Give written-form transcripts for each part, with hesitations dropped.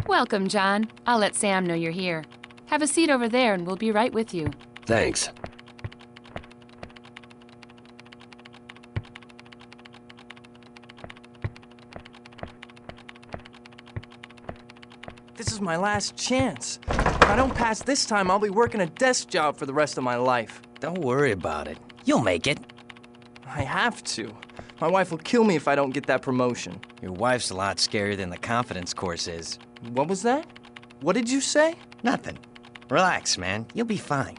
Welcome, John. I'll let Sam know you're here. Have a seat over there and we'll be right with you. Thanks. This is my last chance. If I don't pass this time, I'll be working a desk job for the rest of my life. Don't worry about it. You'll make it. I have to. My wife will kill me if I don't get that promotion. Your wife's a lot scarier than the confidence course is. What was that? What did you say? Nothing. Relax, man. You'll be fine.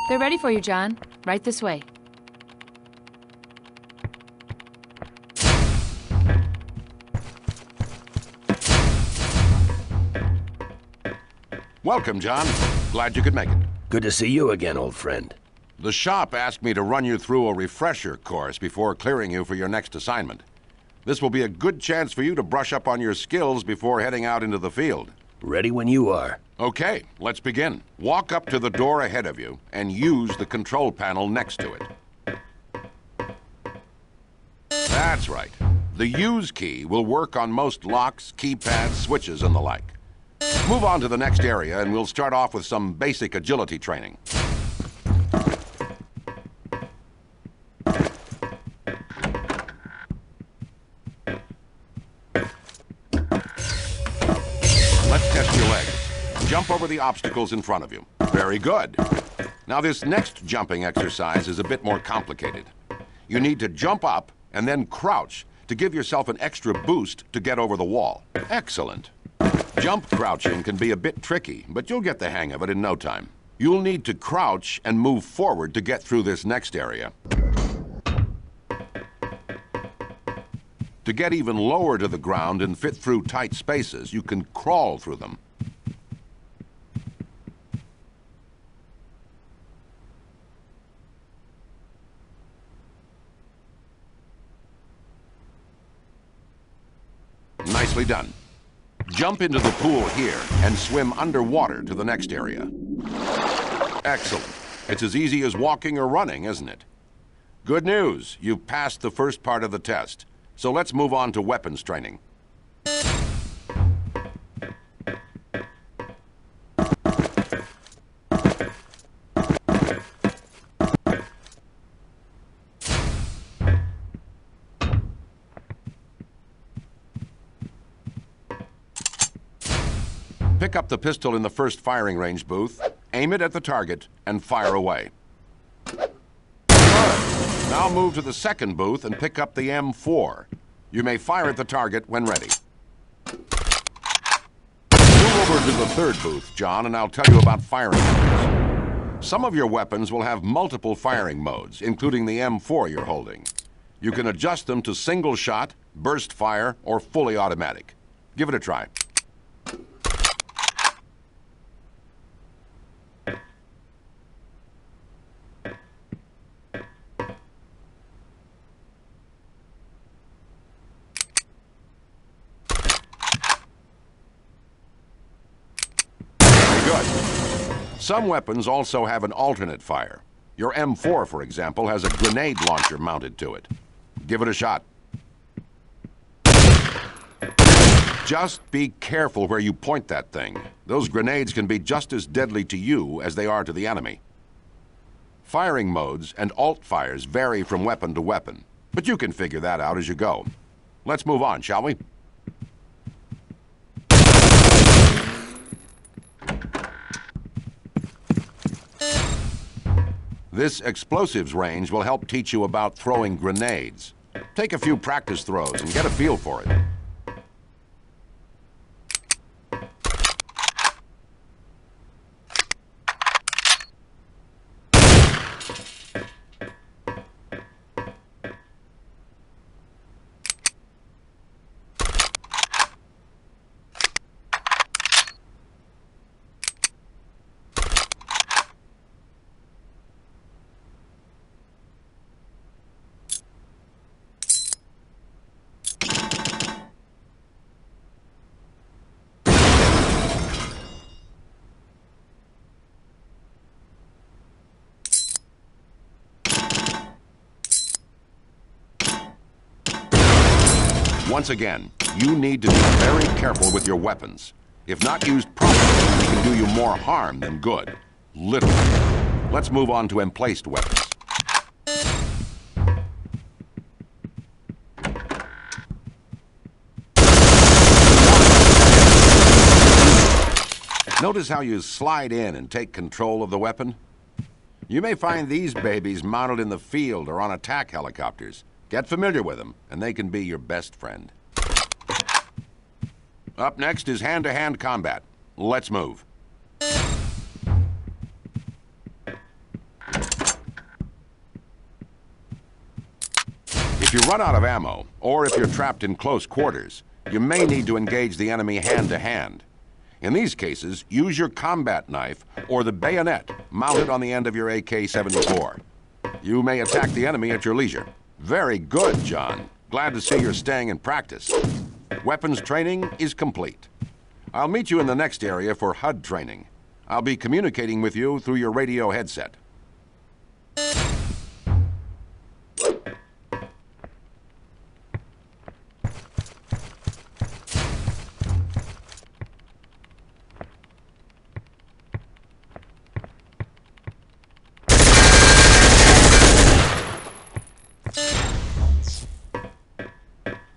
They're ready for you, John. Right this way. Welcome, John. Glad you could make it. Good to see you again, old friend. The shop asked me to run you through a refresher course before clearing you for your next assignment. This will be a good chance for you to brush up on your skills before heading out into the field. Ready when you are. Okay, let's begin. Walk up to the door ahead of you and use the control panel next to it. That's right. The use key will work on most locks, keypads, switches, and the like. Move on to the next area and we'll start off with some basic agility training. Let's test your legs. Jump over the obstacles in front of you. Very good. Now this next jumping exercise is a bit more complicated. You need to jump up and then crouch to give yourself an extra boost to get over the wall. Excellent. Jump crouching can be a bit tricky, but you'll get the hang of it in no time. You'll need to crouch and move forward to get through this next area. To get even lower to the ground and fit through tight spaces, you can crawl through them. Nicely done. Jump into the pool here and swim underwater to the next area. Excellent. It's as easy as walking or running, isn't it? Good news, you've passed the first part of the test. So let's move on to weapons training. Pick up the pistol in the first firing range booth, aim it at the target, and fire away. Good. Now move to the second booth and pick up the M4. You may fire at the target when ready. Move over to the third booth, John, and I'll tell you about firing modes. Some of your weapons will have multiple firing modes, including the M4 you're holding. You can adjust them to single shot, burst fire, or fully automatic. Give it a try. Good. Some weapons also have an alternate fire. Your M4, for example, has a grenade launcher mounted to it. Give it a shot. Just be careful where you point that thing. Those grenades can be just as deadly to you as they are to the enemy. Firing modes and alt fires vary from weapon to weapon, but you can figure that out as you go. Let's move on, shall we? This explosives range will help teach you about throwing grenades. Take a few practice throws and get a feel for it. Once again, you need to be very careful with your weapons. If not used properly, they can do you more harm than good. Literally. Let's move on to emplaced weapons. Notice how you slide in and take control of the weapon? You may find these babies mounted in the field or on attack helicopters. Get familiar with them, and they can be your best friend. Up next is hand-to-hand combat. Let's move. If you run out of ammo, or if you're trapped in close quarters, you may need to engage the enemy hand-to-hand. In these cases, use your combat knife or the bayonet mounted on the end of your AK-74. You may attack the enemy at your leisure. Very good, John. Glad to see you're staying in practice. Weapons training is complete. I'll meet you in the next area for HUD training. I'll be communicating with you through your radio headset.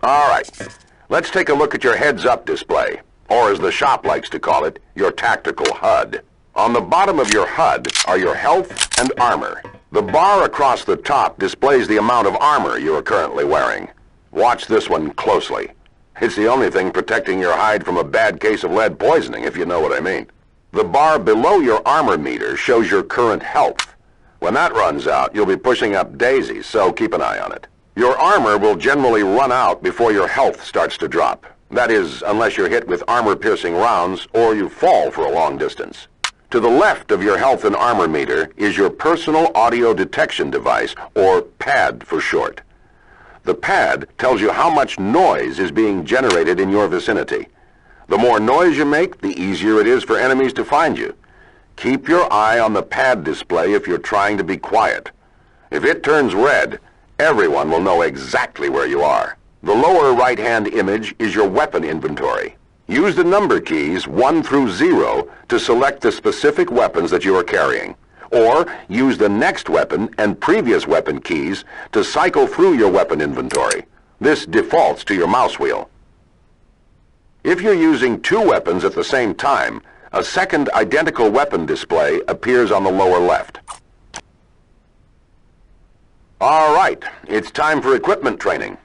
All right, let's take a look at your heads-up display, or as the shop likes to call it, your tactical HUD. On the bottom of your HUD are your health and armor. The bar across the top displays the amount of armor you are currently wearing. Watch this one closely. It's the only thing protecting your hide from a bad case of lead poisoning, if you know what I mean. The bar below your armor meter shows your current health. When that runs out, you'll be pushing up daisies, so keep an eye on it. Your armor will generally run out before your health starts to drop. That is, unless you're hit with armor-piercing rounds or you fall for a long distance. To the left of your health and armor meter is your personal audio detection device, or PAD for short. The PAD tells you how much noise is being generated in your vicinity. The more noise you make, the easier it is for enemies to find you. Keep your eye on the PAD display if you're trying to be quiet. If it turns red, everyone will know exactly where you are. The lower right-hand image is your weapon inventory. Use the number keys 1 through 0 to select the specific weapons that you are carrying. Or use the next weapon and previous weapon keys to cycle through your weapon inventory. This defaults to your mouse wheel. If you're using 2 weapons at the same time, a second identical weapon display appears on the lower left. All right, it's time for equipment training.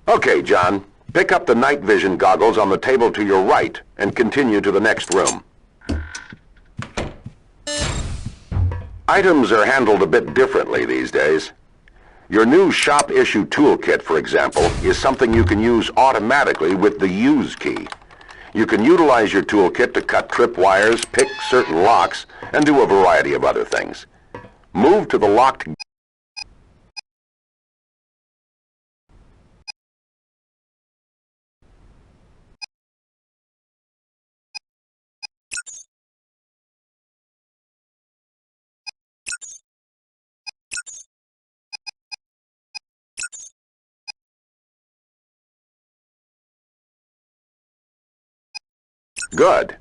Okay, John. Pick up the night vision goggles on the table to your right and continue to the next room. Items are handled a bit differently these days. Your new shop-issue toolkit, for example, is something you can use automatically with the Use key. You can utilize your toolkit to cut tripwires, pick certain locks, and do a variety of other things. Move to the locked Good.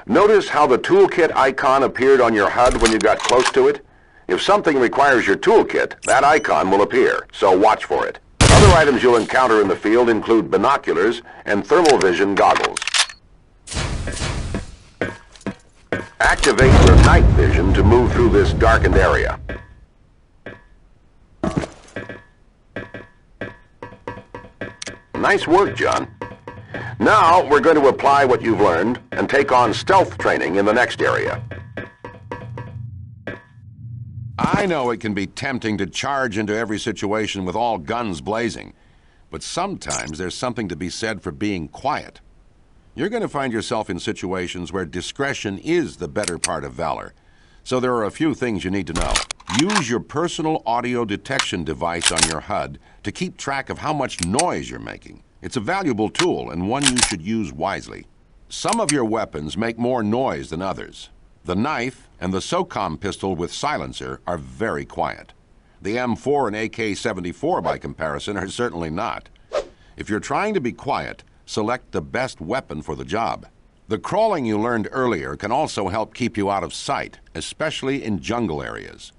Notice how the toolkit icon appeared on your HUD when you got close to it? If something requires your toolkit, that icon will appear, so watch for it. Other items you'll encounter in the field include binoculars and thermal vision goggles. Activate your night vision to move through this darkened area. Nice work, John. Now, we're going to apply what you've learned and take on stealth training in the next area. I know it can be tempting to charge into every situation with all guns blazing, but sometimes there's something to be said for being quiet. You're going to find yourself in situations where discretion is the better part of valor. So there are a few things you need to know. Use your personal audio detection device on your HUD to keep track of how much noise you're making. It's a valuable tool and one you should use wisely. Some of your weapons make more noise than others. The knife and the SOCOM pistol with silencer are very quiet. The M4 and AK-74 by comparison are certainly not. If you're trying to be quiet, select the best weapon for the job. The crawling you learned earlier can also help keep you out of sight, especially in jungle areas.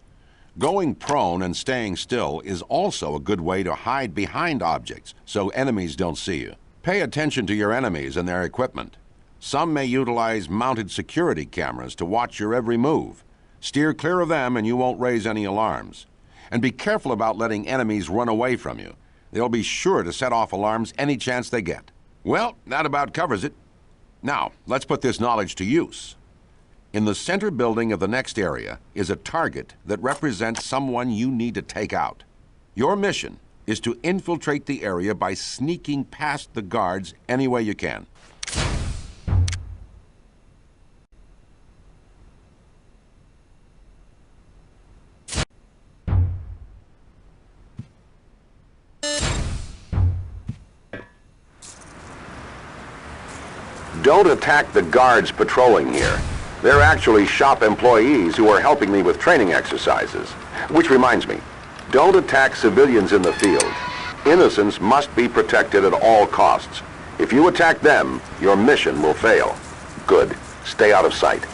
Going prone and staying still is also a good way to hide behind objects so enemies don't see you. Pay attention to your enemies and their equipment. Some may utilize mounted security cameras to watch your every move. Steer clear of them and you won't raise any alarms. And be careful about letting enemies run away from you. They'll be sure to set off alarms any chance they get. Well, that about covers it. Now, let's put this knowledge to use. In the center building of the next area is a target that represents someone you need to take out. Your mission is to infiltrate the area by sneaking past the guards any way you can. Don't attack the guards patrolling here. They're actually shop employees who are helping me with training exercises. Which reminds me, don't attack civilians in the field. Innocents must be protected at all costs. If you attack them, your mission will fail. Good. Stay out of sight.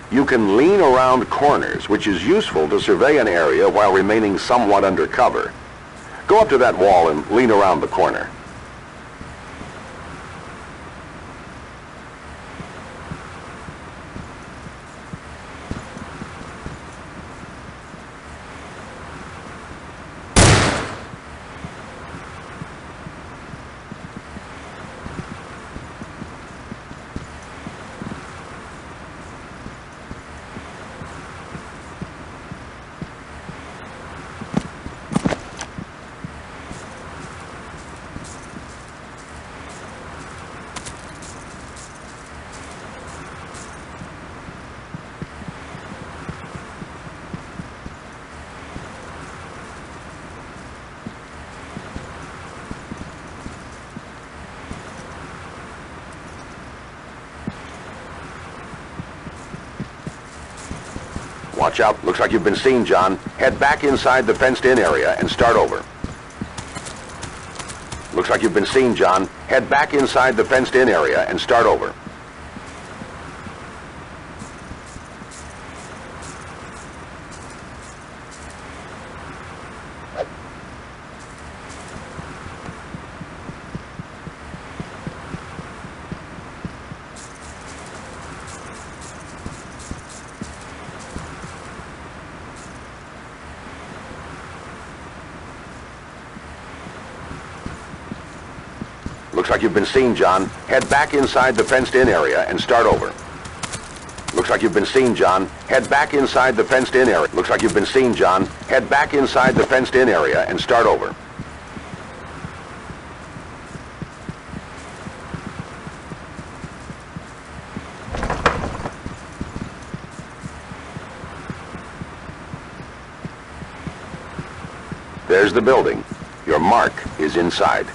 You can lean around corners, which is useful to survey an area while remaining somewhat under cover. Go up to that wall and lean around the corner. Watch out. Looks like you've been seen, John. Head back inside the fenced-in area and start over. Looks like you've been seen, John. Head back inside the fenced-in area and start over. Looks like you've been seen, John. Head back inside the fenced-in area and start over. Looks like you've been seen, John. Head back inside the fenced-in area. Looks like you've been seen, John. Head back inside the fenced-in area and start over. There's the building. Your mark is inside.